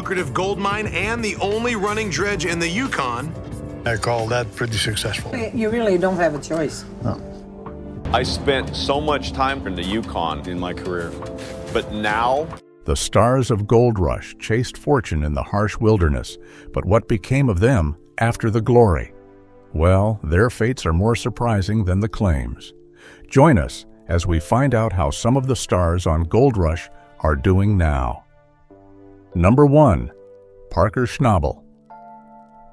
lucrative gold mine and the only running dredge in the Yukon. I call that pretty successful. You really don't have a choice. No. I spent so much time in the Yukon in my career, but now... The stars of Gold Rush chased fortune in the harsh wilderness, but what became of them after the glory? Well, their fates are more surprising than the claims. Join us as we find out how some of the stars on Gold Rush are doing now. Number 1. Parker Schnabel.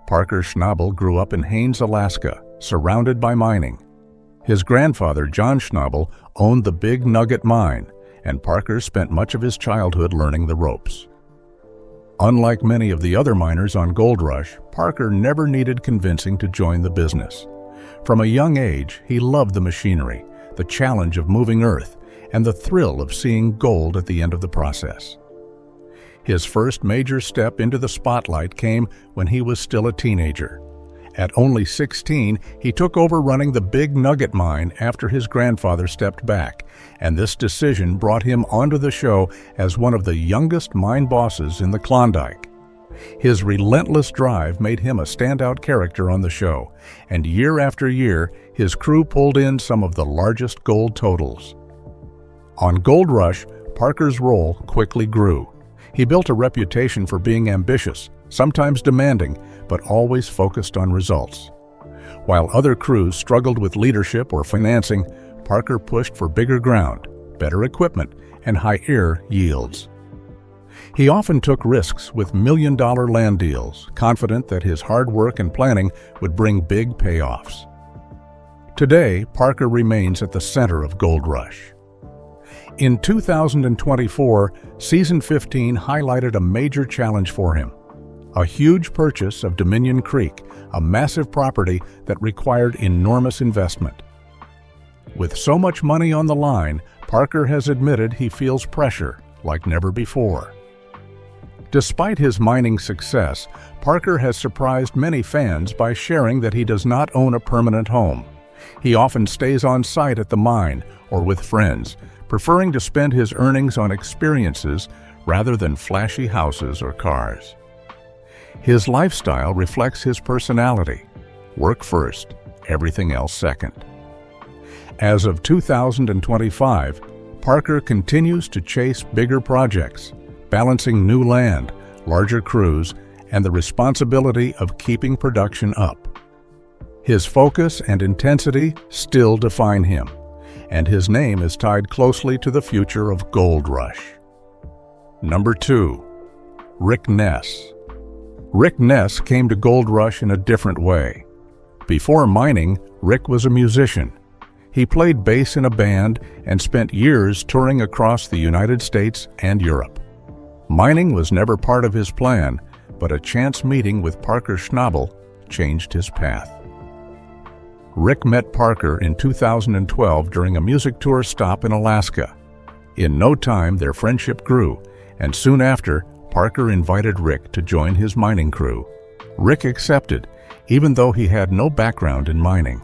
Parker Schnabel grew up in Haines, Alaska, surrounded by mining. His grandfather, John Schnabel, owned the Big Nugget Mine, and Parker spent much of his childhood learning the ropes. Unlike many of the other miners on Gold Rush, Parker never needed convincing to join the business. From a young age, he loved the machinery, the challenge of moving earth, and the thrill of seeing gold at the end of the process. His first major step into the spotlight came when he was still a teenager. At only 16, he took over running the Big Nugget Mine after his grandfather stepped back, and this decision brought him onto the show as one of the youngest mine bosses in the Klondike. His relentless drive made him a standout character on the show, and year after year, his crew pulled in some of the largest gold totals. On Gold Rush, Parker's role quickly grew. He built a reputation for being ambitious, sometimes demanding, but always focused on results. While other crews struggled with leadership or financing, Parker pushed for bigger ground, better equipment, and higher yields. He often took risks with million-dollar land deals, confident that his hard work and planning would bring big payoffs. Today, Parker remains at the center of Gold Rush. In 2024, Season 15 highlighted a major challenge for him: a huge purchase of Dominion Creek, a massive property that required enormous investment. With so much money on the line, Parker has admitted he feels pressure like never before. Despite his mining success, Parker has surprised many fans by sharing that he does not own a permanent home. He often stays on site at the mine or with friends, preferring to spend his earnings on experiences rather than flashy houses or cars. His lifestyle reflects his personality: work first, everything else second. As of 2025, Parker continues to chase bigger projects, balancing new land, larger crews, and the responsibility of keeping production up. His focus and intensity still define him, and his name is tied closely to the future of Gold Rush. Number 2. Rick Ness. Rick Ness came to Gold Rush in a different way. Before mining, Rick was a musician. He played bass in a band and spent years touring across the United States and Europe. Mining was never part of his plan, but a chance meeting with Parker Schnabel changed his path. Rick met Parker in 2012 during a music tour stop in Alaska. In no time, their friendship grew, and soon after, Parker invited Rick to join his mining crew. Rick accepted, even though he had no background in mining.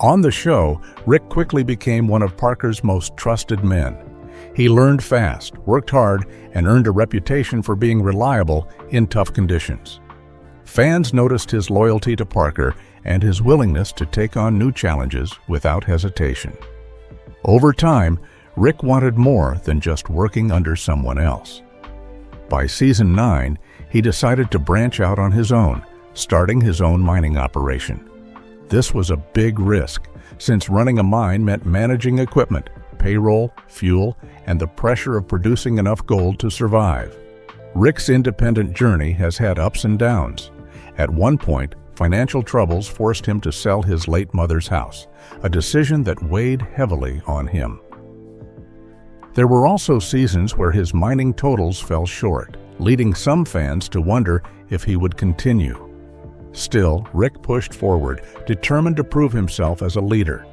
On the show, Rick quickly became one of Parker's most trusted men. He learned fast, worked hard, and earned a reputation for being reliable in tough conditions. Fans noticed his loyalty to Parker and his willingness to take on new challenges without hesitation. Over time, Rick wanted more than just working under someone else. By Season 9, he decided to branch out on his own, starting his own mining operation. This was a big risk, since running a mine meant managing equipment, payroll, fuel, and the pressure of producing enough gold to survive. Rick's independent journey has had ups and downs. At one point, financial troubles forced him to sell his late mother's house, a decision that weighed heavily on him. There were also seasons where his mining totals fell short, leading some fans to wonder if he would continue. Still, Rick pushed forward, determined to prove himself as a leader.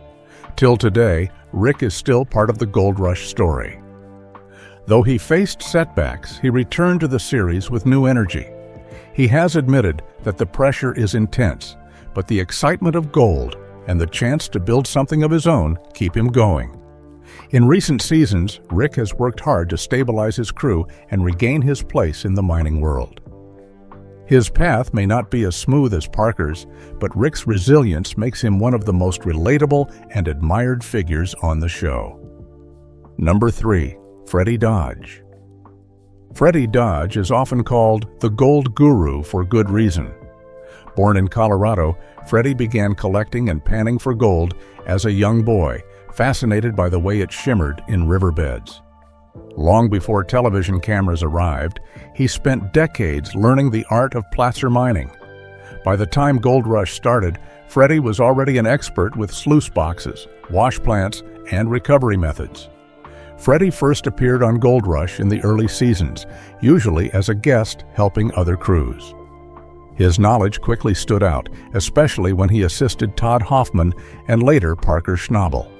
Till today, Rick is still part of the Gold Rush story. Though he faced setbacks, he returned to the series with new energy. He has admitted that the pressure is intense, but the excitement of gold and the chance to build something of his own keep him going. In recent seasons, Rick has worked hard to stabilize his crew and regain his place in the mining world. His path may not be as smooth as Parker's, but Rick's resilience makes him one of the most relatable and admired figures on the show. Number 3. Freddie Dodge. Freddie Dodge is often called the Gold Guru for good reason. Born in Colorado, Freddie began collecting and panning for gold as a young boy, fascinated by the way it shimmered in riverbeds. Long before television cameras arrived, he spent decades learning the art of placer mining. By the time Gold Rush started, Freddie was already an expert with sluice boxes, wash plants, and recovery methods. Freddie first appeared on Gold Rush in the early seasons, usually as a guest helping other crews. His knowledge quickly stood out, especially when he assisted Todd Hoffman and later Parker Schnabel.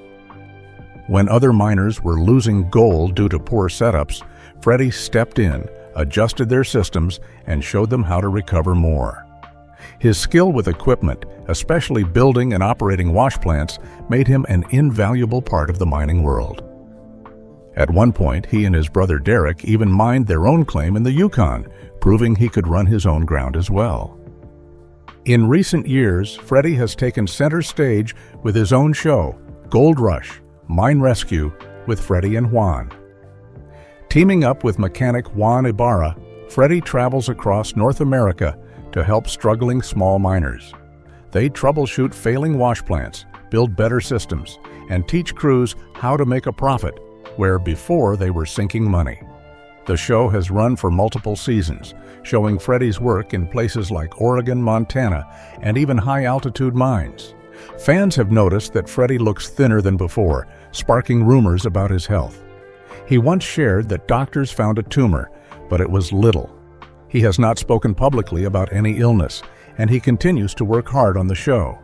When other miners were losing gold due to poor setups, Freddie stepped in, adjusted their systems, and showed them how to recover more. His skill with equipment, especially building and operating wash plants, made him an invaluable part of the mining world. At one point, he and his brother Derek even mined their own claim in the Yukon, proving he could run his own ground as well. In recent years, Freddie has taken center stage with his own show, Gold Rush, Mine Rescue with Freddie and Juan. Teaming up with mechanic Juan Ibarra, Freddie travels across North America to help struggling small miners. They troubleshoot failing wash plants, build better systems, and teach crews how to make a profit, where before they were sinking money. The show has run for multiple seasons, showing Freddie's work in places like Oregon, Montana, and even high-altitude mines. Fans have noticed that Freddie looks thinner than before, sparking rumors about his health. He once shared that doctors found a tumor, but it was little. He has not spoken publicly about any illness, and he continues to work hard on the show.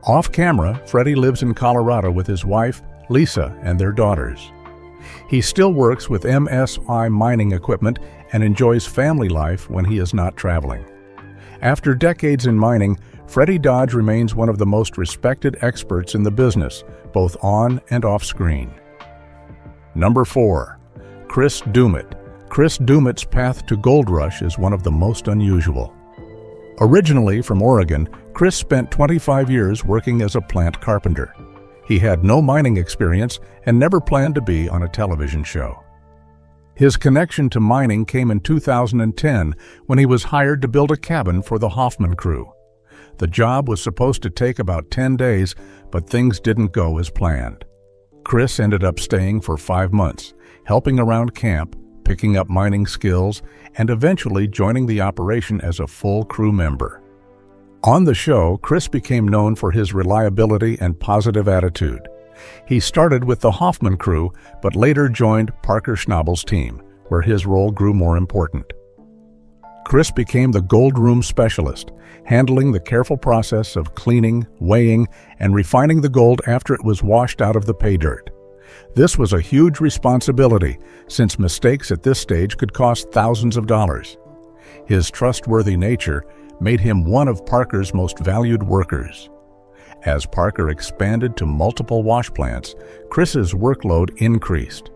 Off camera, Freddie lives in Colorado with his wife, Lisa, and their daughters. He still works with MSI mining equipment and enjoys family life when he is not traveling. After decades in mining, Freddie Dodge remains one of the most respected experts in the business, both on and off screen. Number 4. Chris Dumit. Chris Dumit's path to Gold Rush is one of the most unusual. Originally from Oregon, Chris spent 25 years working as a plant carpenter. He had no mining experience and never planned to be on a television show. His connection to mining came in 2010 when he was hired to build a cabin for the Hoffman crew. The job was supposed to take about 10 days, but things didn't go as planned. Chris ended up staying for 5 months, helping around camp, picking up mining skills, and eventually joining the operation as a full crew member. On the show, Chris became known for his reliability and positive attitude. He started with the Hoffman crew, but later joined Parker Schnabel's team, where his role grew more important. Chris became the gold room specialist, handling the careful process of cleaning, weighing, and refining the gold after it was washed out of the pay dirt. This was a huge responsibility, since mistakes at this stage could cost thousands of dollars. His trustworthy nature made him one of Parker's most valued workers. As Parker expanded to multiple wash plants, Chris's workload increased.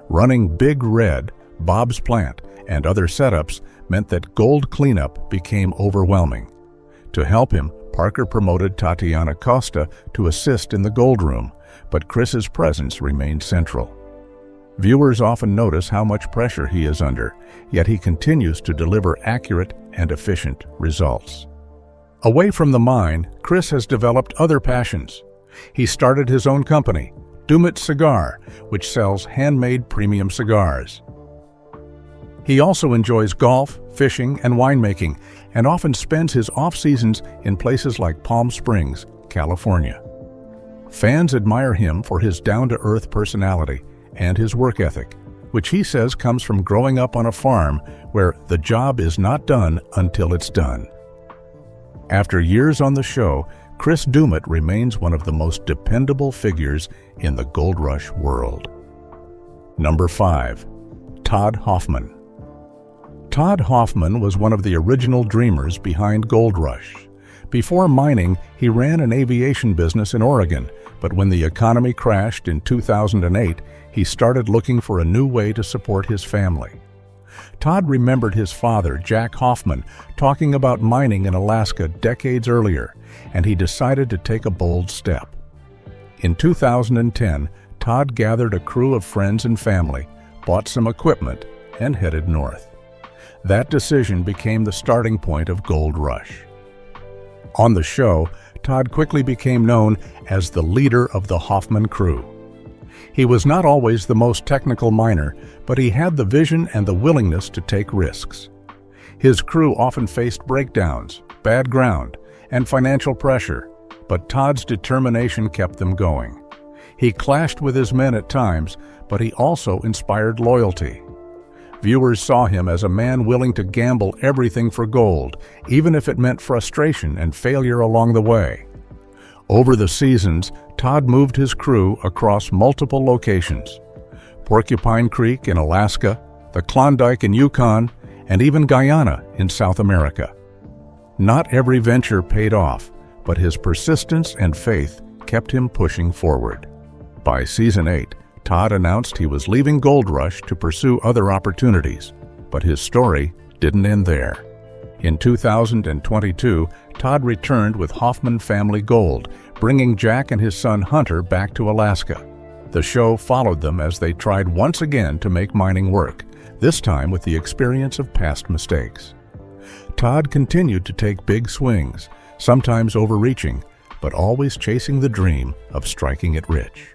Running Big Red, Bob's Plant, and other setups meant that gold cleanup became overwhelming. To help him, Parker promoted Tatiana Costa to assist in the gold room, but Chris's presence remained central. Viewers often notice how much pressure he is under, yet he continues to deliver accurate and efficient results. Away from the mine, Chris has developed other passions. He started his own company, Dumit Cigar, which sells handmade premium cigars. He also enjoys golf, fishing, and winemaking, and often spends his off-seasons in places like Palm Springs, California. Fans admire him for his down-to-earth personality and his work ethic, which he says comes from growing up on a farm where the job is not done until it's done. After years on the show, Chris Dumit remains one of the most dependable figures in the Gold Rush world. Number 5. Todd Hoffman. Todd Hoffman was one of the original dreamers behind Gold Rush. Before mining, he ran an aviation business in Oregon, but when the economy crashed in 2008, he started looking for a new way to support his family. Todd remembered his father, Jack Hoffman, talking about mining in Alaska decades earlier, and he decided to take a bold step. In 2010, Todd gathered a crew of friends and family, bought some equipment, and headed north. That decision became the starting point of Gold Rush. On the show, Todd quickly became known as the leader of the Hoffman crew. He was not always the most technical miner, but he had the vision and the willingness to take risks. His crew often faced breakdowns, bad ground, and financial pressure, but Todd's determination kept them going. He clashed with his men at times, but he also inspired loyalty. Viewers saw him as a man willing to gamble everything for gold, even if it meant frustration and failure along the way. Over the seasons, Todd moved his crew across multiple locations: Porcupine Creek in Alaska, the Klondike in Yukon, and even Guyana in South America. Not every venture paid off, but his persistence and faith kept him pushing forward. By season 8, Todd announced he was leaving Gold Rush to pursue other opportunities, but his story didn't end there. In 2022, Todd returned with Hoffman Family Gold, bringing Jack and his son Hunter back to Alaska. The show followed them as they tried once again to make mining work, this time with the experience of past mistakes. Todd continued to take big swings, sometimes overreaching, but always chasing the dream of striking it rich.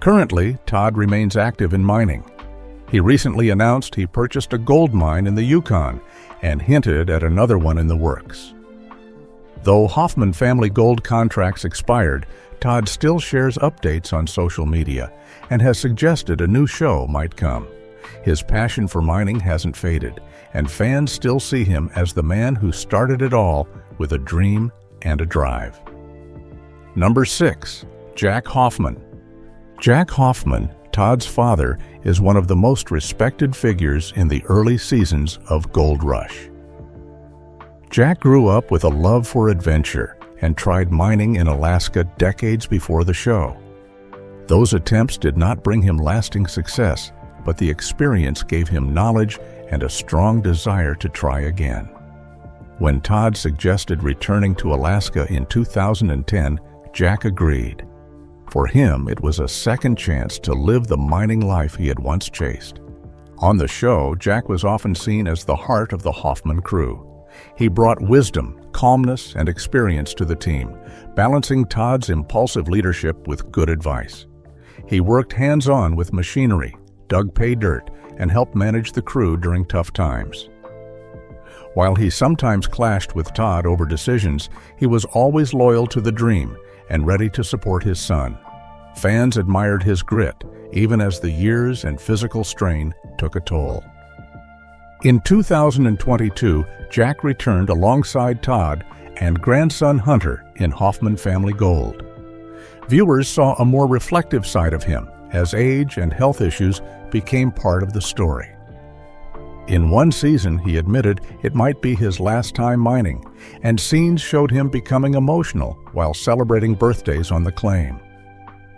Currently, Todd remains active in mining. He recently announced he purchased a gold mine in the Yukon and hinted at another one in the works. Though Hoffman Family Gold contracts expired, Todd still shares updates on social media and has suggested a new show might come. His passion for mining hasn't faded, and fans still see him as the man who started it all with a dream and a drive. Number 6. Jack Hoffman. Jack Hoffman, Todd's father, is one of the most respected figures in the early seasons of Gold Rush. Jack grew up with a love for adventure and tried mining in Alaska decades before the show. Those attempts did not bring him lasting success, but the experience gave him knowledge and a strong desire to try again. When Todd suggested returning to Alaska in 2010, Jack agreed. For him, it was a second chance to live the mining life he had once chased. On the show, Jack was often seen as the heart of the Hoffman crew. He brought wisdom, calmness, and experience to the team, balancing Todd's impulsive leadership with good advice. He worked hands-on with machinery, dug pay dirt, and helped manage the crew during tough times. While he sometimes clashed with Todd over decisions, he was always loyal to the dream and ready to support his son. Fans admired his grit, even as the years and physical strain took a toll. In 2022, Jack returned alongside Todd and grandson Hunter in Hoffman Family Gold. Viewers saw a more reflective side of him as age and health issues became part of the story. In one season, he admitted it might be his last time mining, and scenes showed him becoming emotional while celebrating birthdays on the claim.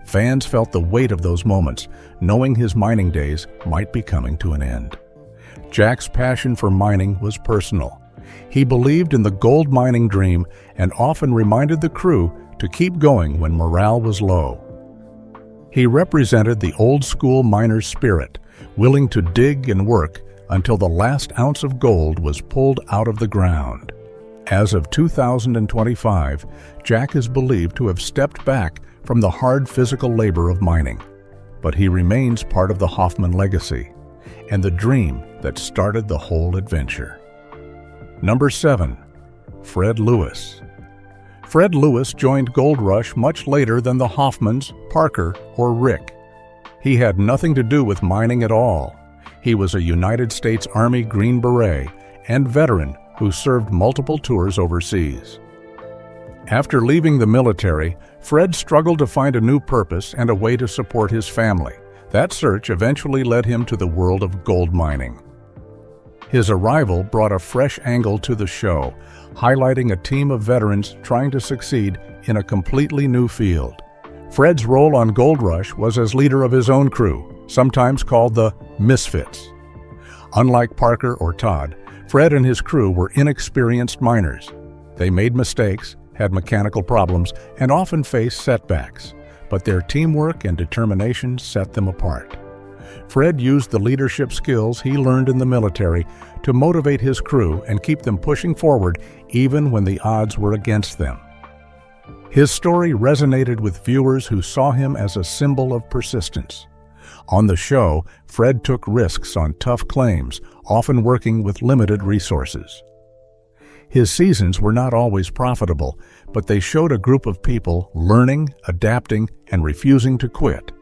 Fans felt the weight of those moments, knowing his mining days might be coming to an end. Jack's passion for mining was personal. He believed in the gold mining dream and often reminded the crew to keep going when morale was low. He represented the old-school miner's spirit, willing to dig and work until the last ounce of gold was pulled out of the ground. As of 2025, Jack is believed to have stepped back from the hard physical labor of mining, but he remains part of the Hoffman legacy and the dream that started the whole adventure. Number 7. Fred Lewis. Fred Lewis joined Gold Rush much later than the Hoffmans, Parker, or Rick. He had nothing to do with mining at all. He was a United States Army Green Beret and veteran who served multiple tours overseas. After leaving the military, Fred struggled to find a new purpose and a way to support his family. That search eventually led him to the world of gold mining. His arrival brought a fresh angle to the show, highlighting a team of veterans trying to succeed in a completely new field. Fred's role on Gold Rush was as leader of his own crew, sometimes called the Misfits. Unlike Parker or Todd, Fred and his crew were inexperienced miners. They made mistakes, had mechanical problems, and often faced setbacks, but their teamwork and determination set them apart. Fred used the leadership skills he learned in the military to motivate his crew and keep them pushing forward even when the odds were against them. His story resonated with viewers who saw him as a symbol of persistence. On the show, Fred took risks on tough claims, often working with limited resources. His seasons were not always profitable, but they showed a group of people learning, adapting, and refusing to quit.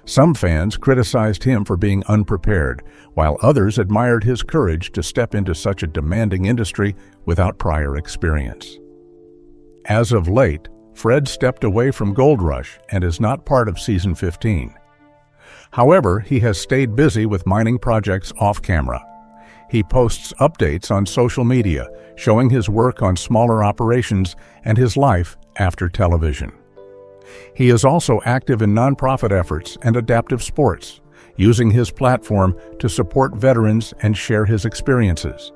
Some fans criticized him for being unprepared, while others admired his courage to step into such a demanding industry without prior experience. As of late, Fred stepped away from Gold Rush and is not part of Season 15. However, he has stayed busy with mining projects off-camera. He posts updates on social media, showing his work on smaller operations and his life after television. He is also active in nonprofit efforts and adaptive sports, using his platform to support veterans and share his experiences.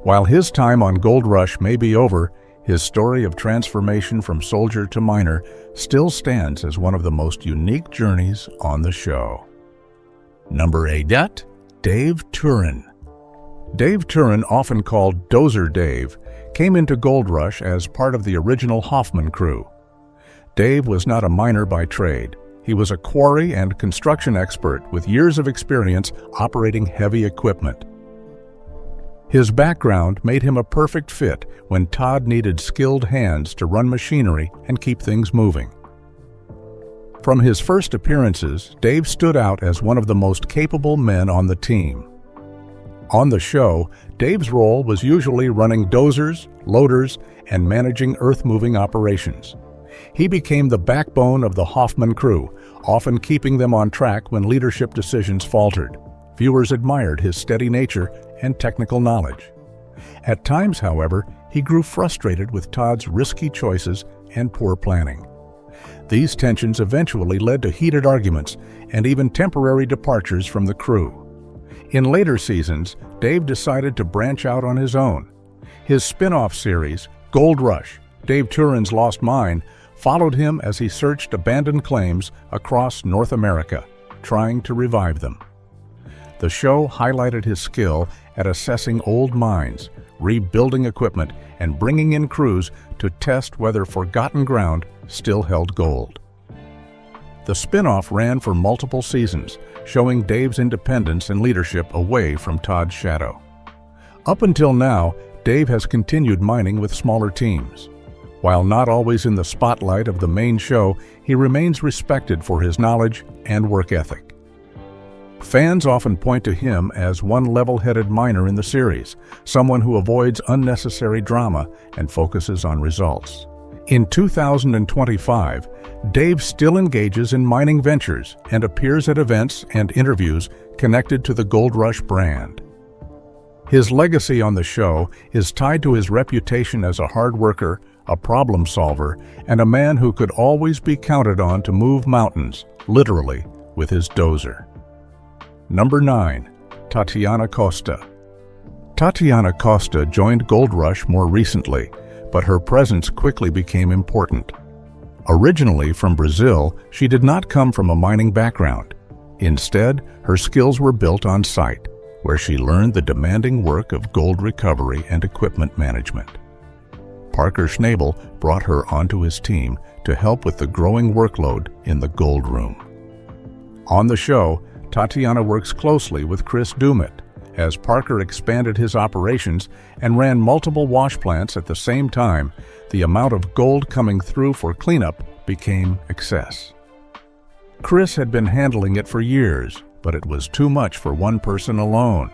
While his time on Gold Rush may be over, his story of transformation from soldier to miner still stands as one of the most unique journeys on the show. Number 8. Dave Turin. Dave Turin, often called Dozer Dave, came into Gold Rush as part of the original Hoffman crew. Dave was not a miner by trade. He was a quarry and construction expert with years of experience operating heavy equipment. His background made him a perfect fit when Todd needed skilled hands to run machinery and keep things moving. From his first appearances, Dave stood out as one of the most capable men on the team. On the show, Dave's role was usually running dozers, loaders, and managing earth-moving operations. He became the backbone of the Hoffman crew, often keeping them on track when leadership decisions faltered. Viewers admired his steady nature and technical knowledge. At times, however, he grew frustrated with Todd's risky choices and poor planning. These tensions eventually led to heated arguments and even temporary departures from the crew. In later seasons, Dave decided to branch out on his own. His spin-off series, Gold Rush, Dave Turin's Lost Mine, followed him as he searched abandoned claims across North America, trying to revive them. The show highlighted his skill at assessing old mines, rebuilding equipment, and bringing in crews to test whether forgotten ground still held gold. The spin-off ran for multiple seasons, showing Dave's independence and leadership away from Todd's shadow. Up until now, Dave has continued mining with smaller teams. While not always in the spotlight of the main show, he remains respected for his knowledge and work ethic. Fans often point to him as one level-headed miner in the series, someone who avoids unnecessary drama and focuses on results. In 2025, Dave still engages in mining ventures and appears at events and interviews connected to the Gold Rush brand. His legacy on the show is tied to his reputation as a hard worker, a problem solver, and a man who could always be counted on to move mountains, literally, with his dozer. Number 9. Tatiana Costa. Tatiana Costa joined Gold Rush more recently, but her presence quickly became important. Originally from Brazil, she did not come from a mining background. Instead, her skills were built on site, where she learned the demanding work of gold recovery and equipment management. Parker Schnabel brought her onto his team to help with the growing workload in the gold room. On the show, Tatiana works closely with Chris Dumit as Parker expanded his operations and ran multiple wash plants at the same time. The amount of gold coming through for cleanup became excess. Chris had been handling it for years, but it was too much for one person alone.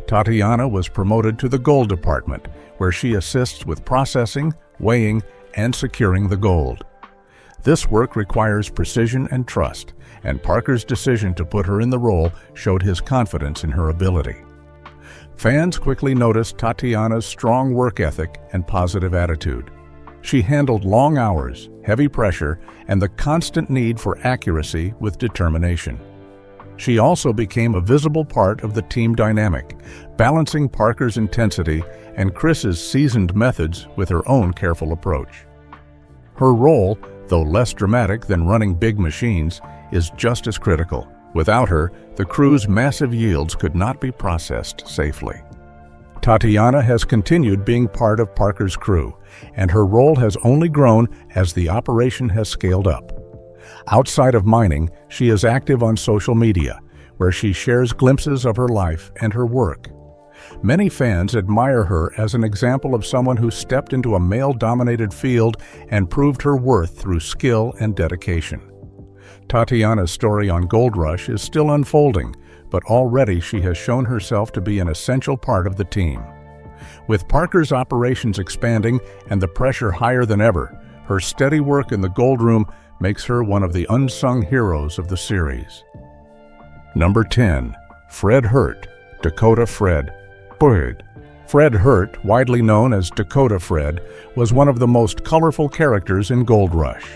Tatiana was promoted to the gold department, where she assists with processing, weighing, and securing the gold. This work requires precision and trust, and Parker's decision to put her in the role showed his confidence in her ability. Fans quickly noticed Tatiana's strong work ethic and positive attitude. She handled long hours, heavy pressure, and the constant need for accuracy with determination. She also became a visible part of the team dynamic, balancing Parker's intensity and Chris's seasoned methods with her own careful approach. Her role, though less dramatic than running big machines, is just as critical. Without her, the crew's massive yields could not be processed safely. Tatiana has continued being part of Parker's crew, and her role has only grown as the operation has scaled up. Outside of mining, she is active on social media, where she shares glimpses of her life and her work. Many fans admire her as an example of someone who stepped into a male-dominated field and proved her worth through skill and dedication. Tatiana's story on Gold Rush is still unfolding, but already she has shown herself to be an essential part of the team. With Parker's operations expanding and the pressure higher than ever, her steady work in the Gold Room makes her one of the unsung heroes of the series. Number 10. Fred Hurt, Dakota Fred. Fred Hurt, widely known as Dakota Fred, was one of the most colorful characters in Gold Rush.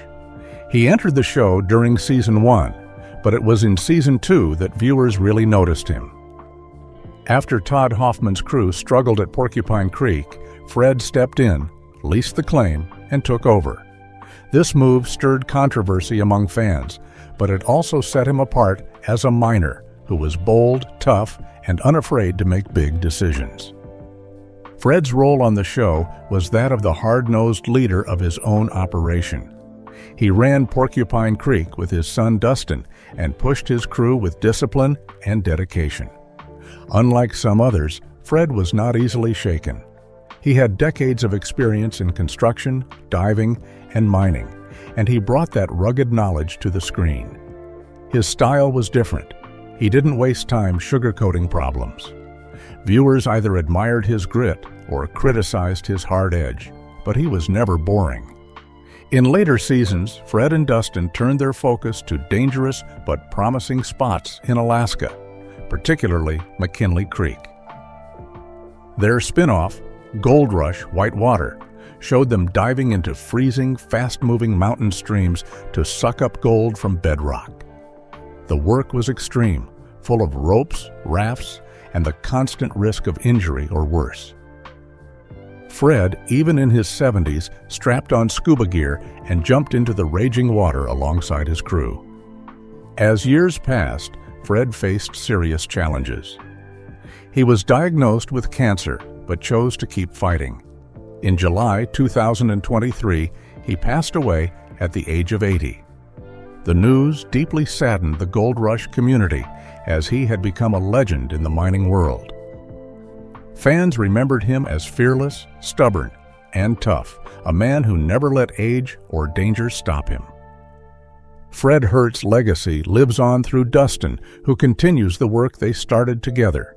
He entered the show during Season 1, but it was in Season 2 that viewers really noticed him. After Todd Hoffman's crew struggled at Porcupine Creek, Fred stepped in, leased the claim, and took over. This move stirred controversy among fans, but it also set him apart as a miner who was bold, tough, and unafraid to make big decisions. Fred's role on the show was that of the hard-nosed leader of his own operation. He ran Porcupine Creek with his son Dustin and pushed his crew with discipline and dedication. Unlike some others, Fred was not easily shaken. He had decades of experience in construction, diving, and mining, and he brought that rugged knowledge to the screen. His style was different. He didn't waste time sugarcoating problems. Viewers either admired his grit or criticized his hard edge, but he was never boring. In later seasons, Fred and Dustin turned their focus to dangerous but promising spots in Alaska, particularly McKinley Creek. Their spin-off, Gold Rush Whitewater, showed them diving into freezing, fast-moving mountain streams to suck up gold from bedrock. The work was extreme, full of ropes, rafts, and the constant risk of injury or worse. Fred, even in his 70s, strapped on scuba gear and jumped into the raging water alongside his crew. As years passed, Fred faced serious challenges. He was diagnosed with cancer, but chose to keep fighting. In July 2023, he passed away at the age of 80. The news deeply saddened the Gold Rush community, as he had become a legend in the mining world. Fans remembered him as fearless, stubborn, and tough, a man who never let age or danger stop him. Fred Hurt's legacy lives on through Dustin, who continues the work they started together.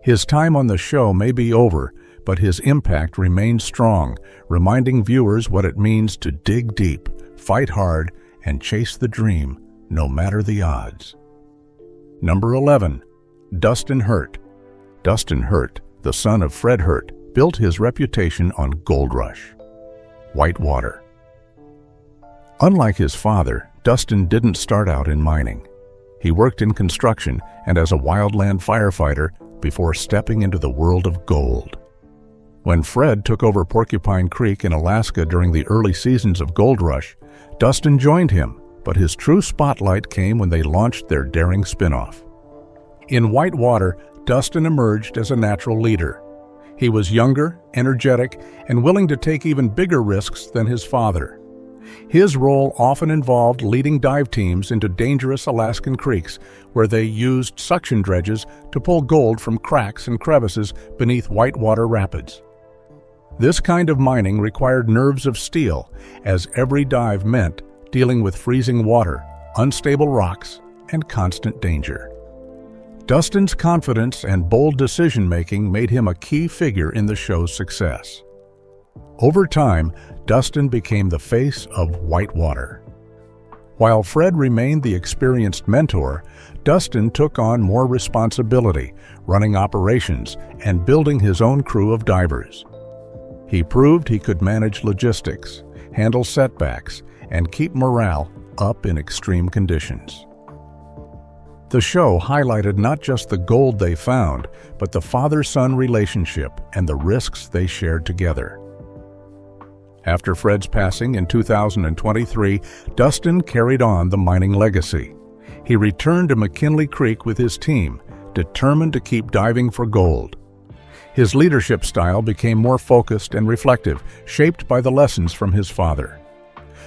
His time on the show may be over, but his impact remains strong, reminding viewers what it means to dig deep, fight hard, and chase the dream, no matter the odds. Number 11. Dustin Hurt. Dustin Hurt, the son of Fred Hurt, built his reputation on Gold Rush. Whitewater. Unlike his father, Dustin didn't start out in mining. He worked in construction and as a wildland firefighter before stepping into the world of gold. When Fred took over Porcupine Creek in Alaska during the early seasons of Gold Rush, Dustin joined him, but his true spotlight came when they launched their daring spin-off. In Whitewater, Dustin emerged as a natural leader. He was younger, energetic, and willing to take even bigger risks than his father. His role often involved leading dive teams into dangerous Alaskan creeks, where they used suction dredges to pull gold from cracks and crevices beneath Whitewater rapids. This kind of mining required nerves of steel, as every dive meant dealing with freezing water, unstable rocks, and constant danger. Dustin's confidence and bold decision-making made him a key figure in the show's success. Over time, Dustin became the face of Whitewater. While Fred remained the experienced mentor, Dustin took on more responsibility, running operations and building his own crew of divers. He proved he could manage logistics, handle setbacks, and keep morale up in extreme conditions. The show highlighted not just the gold they found, but the father-son relationship and the risks they shared together. After Fred's passing in 2023, Dustin carried on the mining legacy. He returned to McKinley Creek with his team, determined to keep diving for gold. His leadership style became more focused and reflective, shaped by the lessons from his father.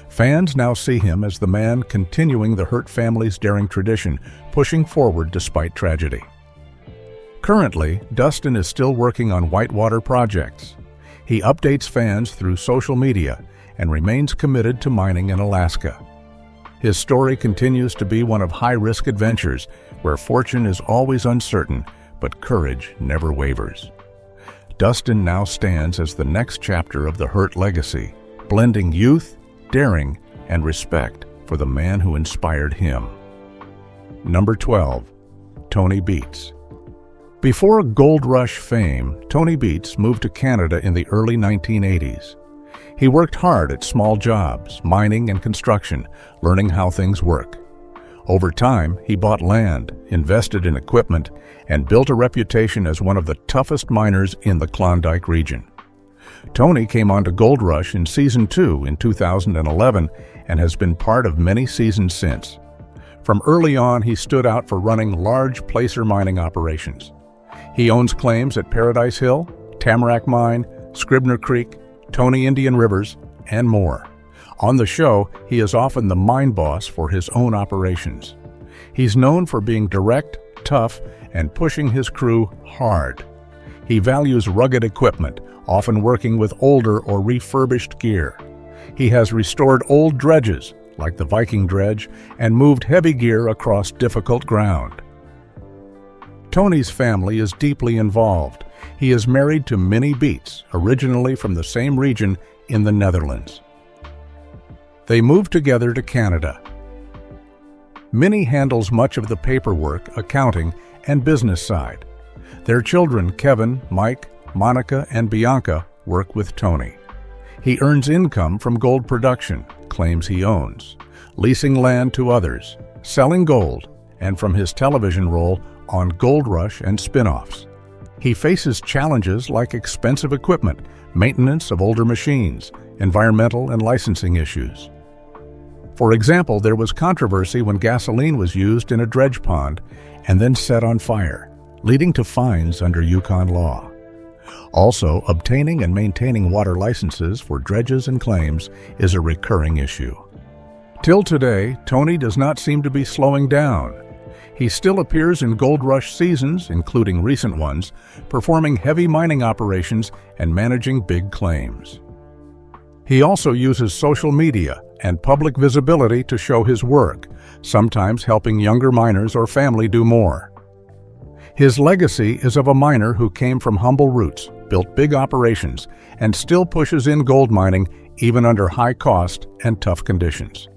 Fans now see him as the man continuing the Hurt family's daring tradition, pushing forward despite tragedy. Currently, Dustin is still working on whitewater projects. He updates fans through social media and remains committed to mining in Alaska. His story continues to be one of high-risk adventures where fortune is always uncertain, but courage never wavers. Dustin now stands as the next chapter of the Hurt legacy, blending youth, daring, and respect for the man who inspired him. Number 12. Tony Beets. Before gold rush fame, Tony Beets moved to Canada in the early 1980s. He worked hard at small jobs, mining and construction, learning how things work. Over time, he bought land, invested in equipment, and built a reputation as one of the toughest miners in the Klondike region. Tony came on to Gold Rush in Season 2 in 2011 and has been part of many seasons since. From early on, he stood out for running large placer mining operations. He owns claims at Paradise Hill, Tamarack Mine, Scribner Creek, Tony Indian Rivers, and more. On the show, he is often the mine boss for his own operations. He's known for being direct, tough, and pushing his crew hard. He values rugged equipment, often working with older or refurbished gear. He has restored old dredges, like the Viking dredge, and moved heavy gear across difficult ground. Tony's family is deeply involved. He is married to Minnie Beets, originally from the same region in the Netherlands. They moved together to Canada. Minnie handles much of the paperwork, accounting, and business side. Their children, Kevin, Mike, Monica, and Bianca, work with Tony. He earns income from gold production, claims he owns, leasing land to others, selling gold, and from his television role on Gold Rush and spin-offs. He faces challenges like expensive equipment, maintenance of older machines, environmental and licensing issues. For example, there was controversy when gasoline was used in a dredge pond and then set on fire, leading to fines under Yukon law. Also, obtaining and maintaining water licenses for dredges and claims is a recurring issue. Till today, Tony does not seem to be slowing down. He still appears in Gold Rush seasons, including recent ones, performing heavy mining operations and managing big claims. He also uses social media and public visibility to show his work, sometimes helping younger miners or family do more. His legacy is of a miner who came from humble roots, built big operations, and still pushes in gold mining even under high cost and tough conditions.